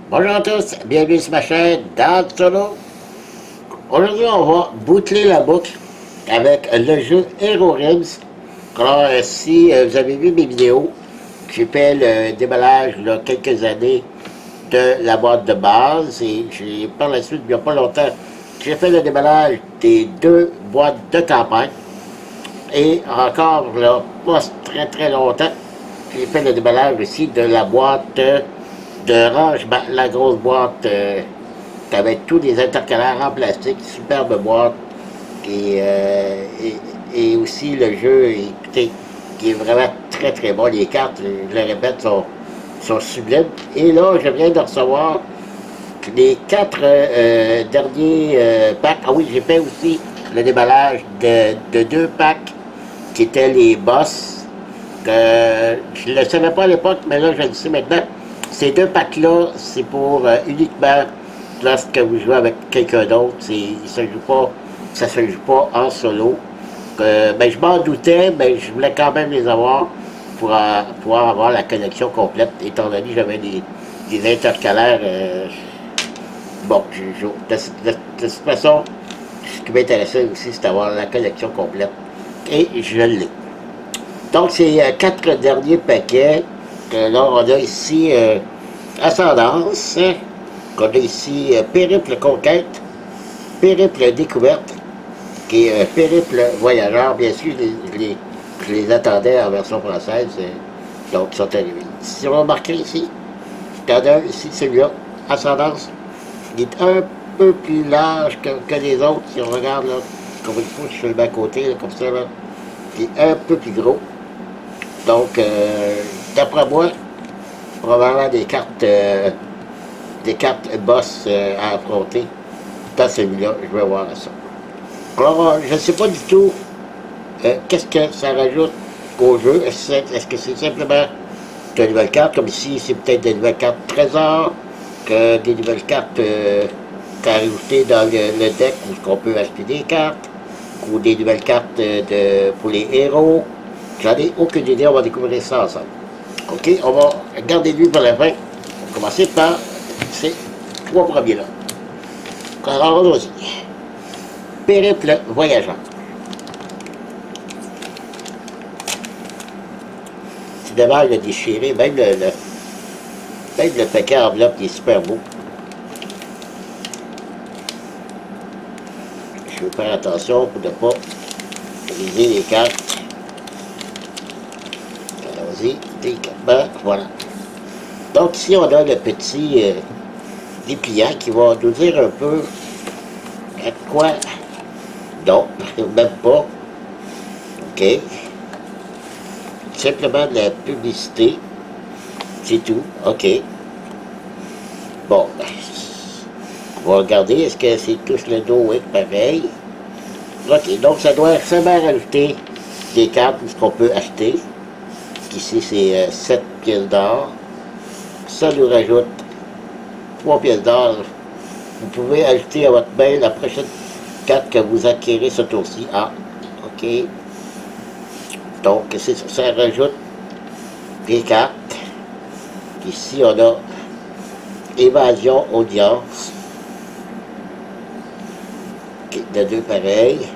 Bonjour à tous, bienvenue sur ma chaîne Dan Solo. Aujourd'hui, on va boucler la boucle avec le jeu Hero Rims. Alors, si vous avez vu mes vidéos, j'ai fait le déballage il y a quelques années de la boîte de base et j'ai par la suite, il n'y a pas longtemps, j'ai fait le déballage des deux boîtes de campagne. Et encore là, pas très très longtemps, j'ai fait le déballage aussi de la boîte de rangement, la grosse boîte avec tous les intercalaires en plastique, superbe boîte. Et aussi le jeu, écoutez, qui est vraiment très très bon. Les cartes, je le répète, sont sublimes. Et là, je viens de recevoir les quatre derniers packs. Ah oui, j'ai fait aussi le déballage de deux packs qui étaient les boss. Je ne le savais pas à l'époque, mais là, je le sais maintenant. Ces deux packs-là, c'est pour uniquement lorsque vous jouez avec quelqu'un d'autre. Ça ne se joue pas en solo. Ben, je m'en doutais, mais je voulais quand même les avoir pour pouvoir avoir la connexion complète, étant donné que j'avais des intercalaires. Bon, de toute façon, ce qui m'intéressait aussi, c'est d'avoir la connexion complète. Et je l'ai. Donc, ces quatre derniers paquets, là, on a ici Ascendance, on a ici Périple Conquête, Périple Découverte, qui est Périple Voyageur. Bien sûr, je les attendais en version française, donc ils sont arrivés. Si on remarque ici, il y en a un ici, celui-là, Ascendance, il est un peu plus large que les autres. Si on regarde, là, comme il faut, je fais le bas côté, là, comme ça, là, il est un peu plus gros. Donc, d'après moi, probablement des cartes boss à affronter dans celui-là. Je vais voir ça. Alors, je ne sais pas du tout qu'est-ce que ça rajoute au jeu. Est-ce que c'est simplement de nouvelles cartes, comme ici, c'est peut-être des nouvelles cartes trésors, que des nouvelles cartes à rajouter dans le deck où on peut acheter des cartes, ou des nouvelles cartes pour les héros. J'en ai aucune idée, on va découvrir ça ensemble. Ok, on va garder lui pour la fin. On va commencer par ces trois premiers-là. Alors, allons-y. Périple Voyageur. C'est dommage de déchirer, même le paquet enveloppe est super beau. Je vais faire attention pour ne pas briser les cartes. Allons-y, délicatement, voilà. Donc ici on a le petit dépliant qui va nous dire un peu à quoi. Non, même pas. Ok. Simplement de la publicité. C'est tout. Ok. Bon, on va regarder. Est-ce que c'est tous le dos? Oui, pareil. Ok, donc ça doit seulement rajouter des cartes qu'on peut acheter. Ici, c'est 7 pièces d'or. Ça nous rajoute 3 pièces d'or. Vous pouvez ajouter à votre main la prochaine carte que vous acquérez ce tour-ci. Ah, ok. Donc, ça rajoute des cartes. Ici, on a Évasion, Audience. Okay, de deux pareils.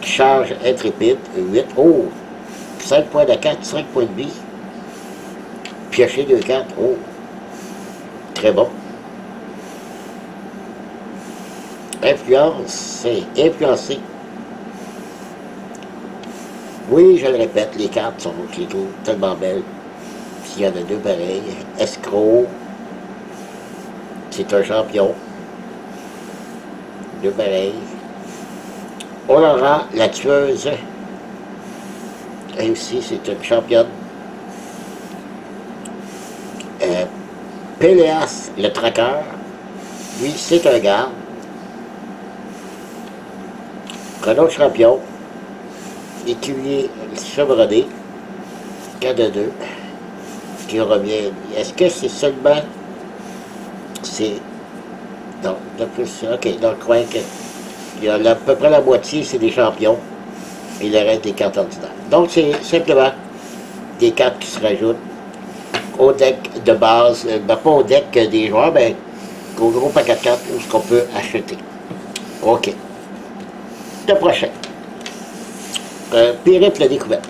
Charge intrépide, 8. Oh! 5 points de carte, 5 points de vie. Piocher 2 cartes. Oh! Très bon. Influence, c'est influencer. Oui, je le répète, les cartes sont, je les trouve tellement belles. S'il y en a deux pareils. Escroc. C'est un champion. Deux pareils. Olora, la tueuse. Elle aussi, c'est une championne. Péléas, le traqueur. Lui, c'est un garde. Un autre champion. Écuyer chevronné. 4 de 2. Qui revient. Est-ce que c'est seulement. C'est. Non, de plus. Ok, donc je crois que. Il y a à peu près la moitié, c'est des champions. Et le reste des cartes ordinaires. Donc c'est simplement des cartes qui se rajoutent au deck de base, ben, pas au deck des joueurs, mais au gros paquet de cartes où ce qu'on peut acheter. OK. Le prochain. Périple de découverte.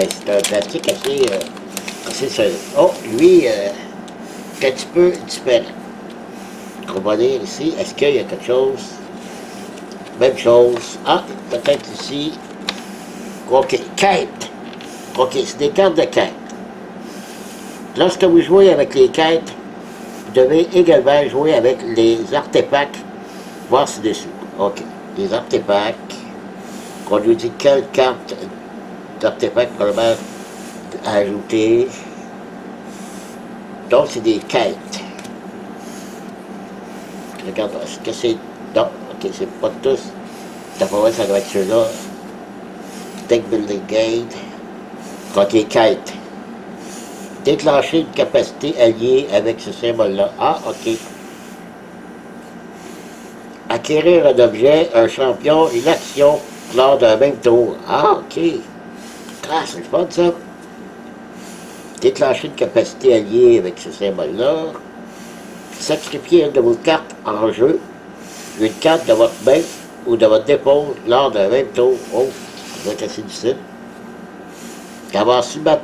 C'est un plastique assez solide. Oh, lui, un petit peu différent. On va lire ici. Est-ce qu'il y a quelque chose? Même chose. Ah, peut-être ici. OK, quête. OK, c'est des cartes de quête. Lorsque vous jouez avec les quêtes, vous devez également jouer avec les artefacts, voir ci-dessus. OK, les artefacts. On nous dit quelle carte d'artefacts probablement à ajouter. Donc, c'est des quêtes. Regarde, est-ce que c'est... Non, ok, c'est pas tous. D'abord, ça doit être ceux-là. Deck Building Gate. Donc, les quêtes. Déclencher une capacité alliée avec ce symbole-là. Ah, ok. Acquérir un objet, un champion, une action lors d'un même tour. Ah, ok. Ah, c'est le fun, ça. Déclencher une capacité alliée avec ce symbole-là. Sacrifier une de vos cartes en jeu, une carte de votre main ou de votre dépôt lors d'un même tour. Oh, ça va être assez difficile. Avoir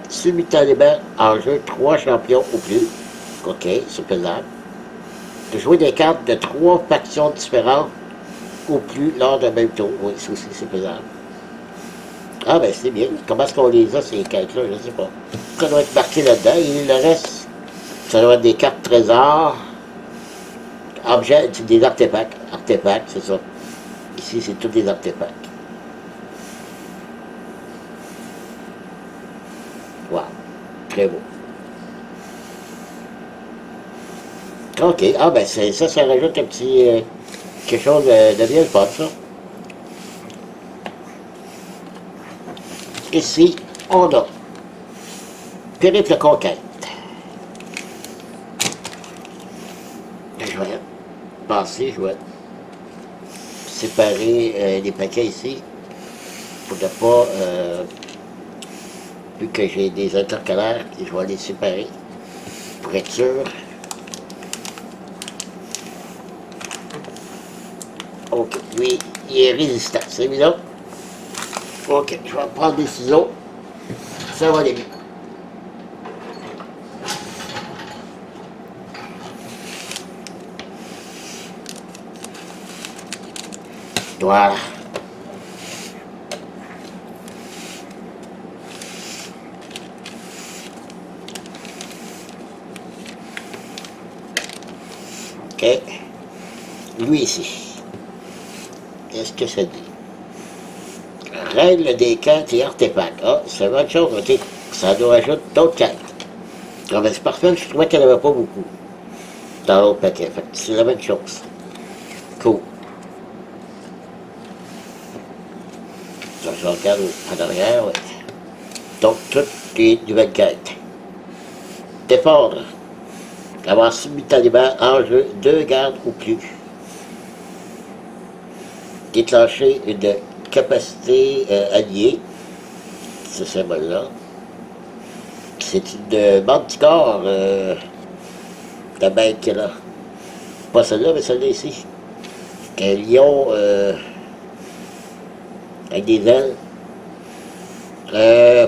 simultanément en jeu 3 champions ou plus. OK, c'est pesable. De jouer des cartes de 3 factions différentes ou plus lors d'un même tour. Oui, ça aussi, c'est pesable. Ah, ben c'est bien. Comment est-ce qu'on les a, ces quêtes-là? Je ne sais pas. Ça doit être marqué là-dedans. Et le reste, ça doit être des cartes trésors. Objets, c'est des artefacts. Artefacts, c'est ça. Ici, c'est tous des artefacts. Wow. Très beau. OK. Ah, ben, ça rajoute un petit... quelque chose de bien le fun, ça. Ici, on a Périple Conquête. Je vais passer, je vais séparer les paquets ici pour ne pas, vu que j'ai des intercalaires, je vais les séparer pour être sûr. OK, lui, il est résistant, celui-là. OK, je vais prendre des ciseaux, ça va aller bien. Voilà. OK. Lui ici. Qu'est-ce que ça dit? Règle des quêtes et artefacts. Ah, c'est une bonne chose, OK. Ça doit ajouter d'autres quêtes. Ah, ben c'est parfait, je trouvais qu'il n'y en avait pas beaucoup dans l'autre paquet. Fait que c'est la même chose. Cool. Je regarde en arrière, oui. Donc, toutes les nouvelles quêtes. Défendre. Avoir simultanément en jeu 2 gardes ou plus. Déclencher une capacité alliée. Ce symbole-là. C'est une manticore. La bête qui est là. Pas celle-là, mais celle-là ici. Un lion avec des ailes.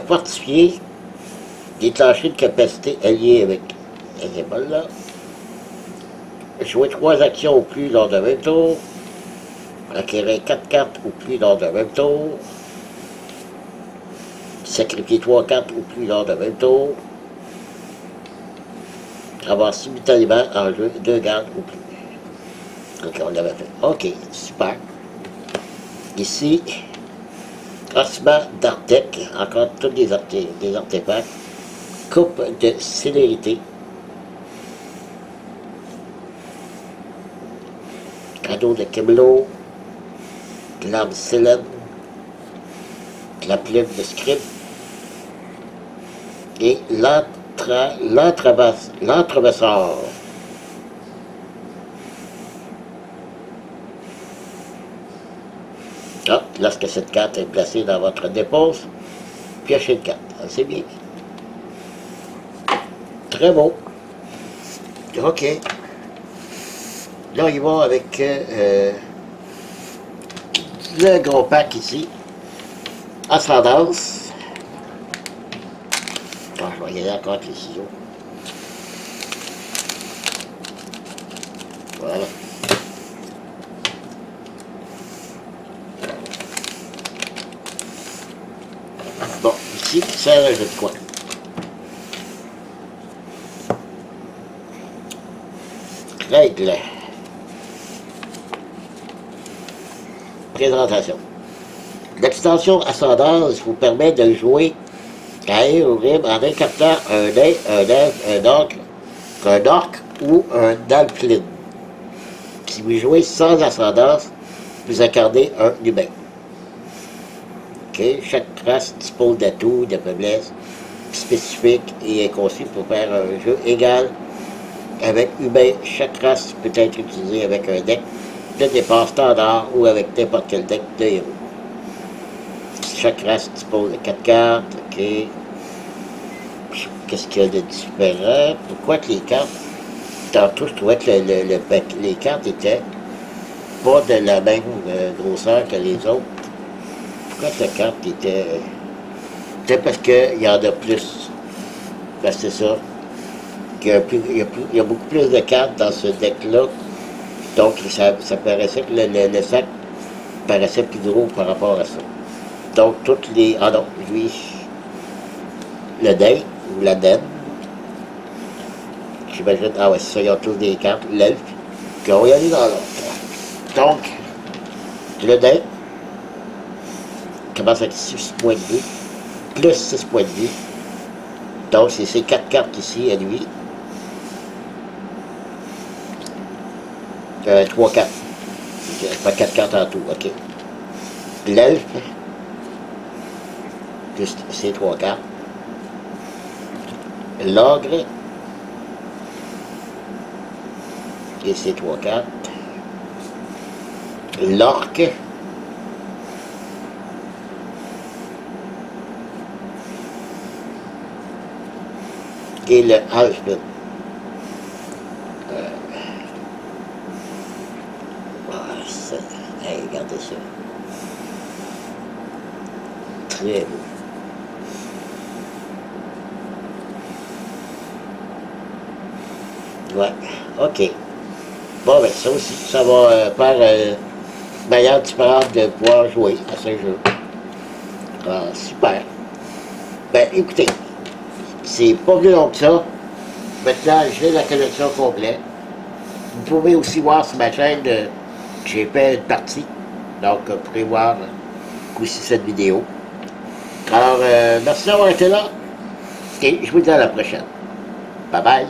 Fortifié. Déclencher une capacité alliée avec un symbole-là. Jouer 3 actions ou plus lors d'un même tour. Acquérir 4 cartes ou plus lors d'un même tour. Sacrifier 3 cartes ou plus lors d'un même tour. Avoir simultanément en jeu 2 gardes ou plus. Ok, on l'avait fait. Ok, super. Ici, ossement d'Artec, encore tous des artefacts. Coupe de célérité. Cadeau de Camelot. L'arme célèbre. la plume de scribe et l'entrevesseur. Ah, lorsque cette carte est placée dans votre dépose, piochez une carte. Ah, c'est bien. Très beau. OK. Là, il va avec le gros pack ici. Ascendance. Ah, je vais y aller encore avec les ciseaux. Voilà. Bon, ici, c'est un jeu de quoi? Règle. Présentation. L'extension Ascendance vous permet de jouer à Eorim en incarnant un orc ou un Dalplin. Si vous jouez sans Ascendance, vous incarnez un humain. Okay. Chaque race dispose d'atouts, de faiblesses spécifiques et est conçue pour faire un jeu égal avec humain. Chaque race peut être utilisée avec un deck de départ standard ou avec n'importe quel deck de héros. Chaque race dispose de 4 cartes. OK. Qu'est-ce qu'il y a de différent? Pourquoi que les cartes... Tantôt, je trouvais que les cartes étaient pas de la même grosseur que les autres. Pourquoi que la carte était... Peut-être parce qu'il y en a plus. Ben, c'est ça. Il y a beaucoup plus de cartes dans ce deck-là. Donc, ça paraissait que le sac paraissait plus gros par rapport à ça. Donc, toutes les... Ah non, lui, le dé, ou la den. J'imagine, ah ouais, c'est ça, ils ont tous des cartes. L'elfe, puis on va y aller dans l'autre. Donc, le dé commence avec 6 points de vie, plus 6 points de vie. Donc, c'est ces 4 cartes ici, à lui. 3 cartes. Pas 4 cartes en tout, ok. L'elfe, plus ces 3 cartes. L'ogre, et ces 3 cartes. L'orc, et le halfman. Hey, regardez ça. Très beau. Ouais, ok. Bon, ben ça aussi, ça va faire une manière différente de pouvoir jouer à ce jeu. Ah, super. Ben, écoutez, c'est pas plus long que ça. Maintenant, j'ai la collection complète. Vous pouvez aussi voir sur ma chaîne que j'ai fait une partie. Donc, vous pourrez voir aussi cette vidéo. Alors, merci d'avoir été là. Et je vous dis à la prochaine. Bye bye.